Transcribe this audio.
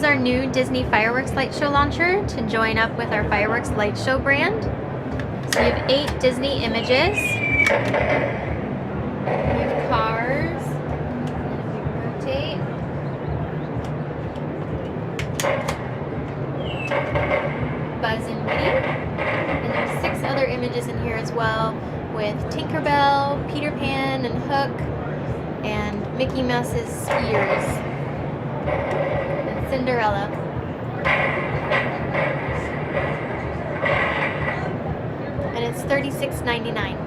our new Disney fireworks light show launcher to join up with our fireworks light show brand. So you have 8 Disney images. You have cars. And if you rotate, Buzz and Woody. And there's 6 other images in here as well, with Tinkerbell, Peter Pan, and Hook, and Mickey Mouse's ears, and Cinderella. And it's $36.99.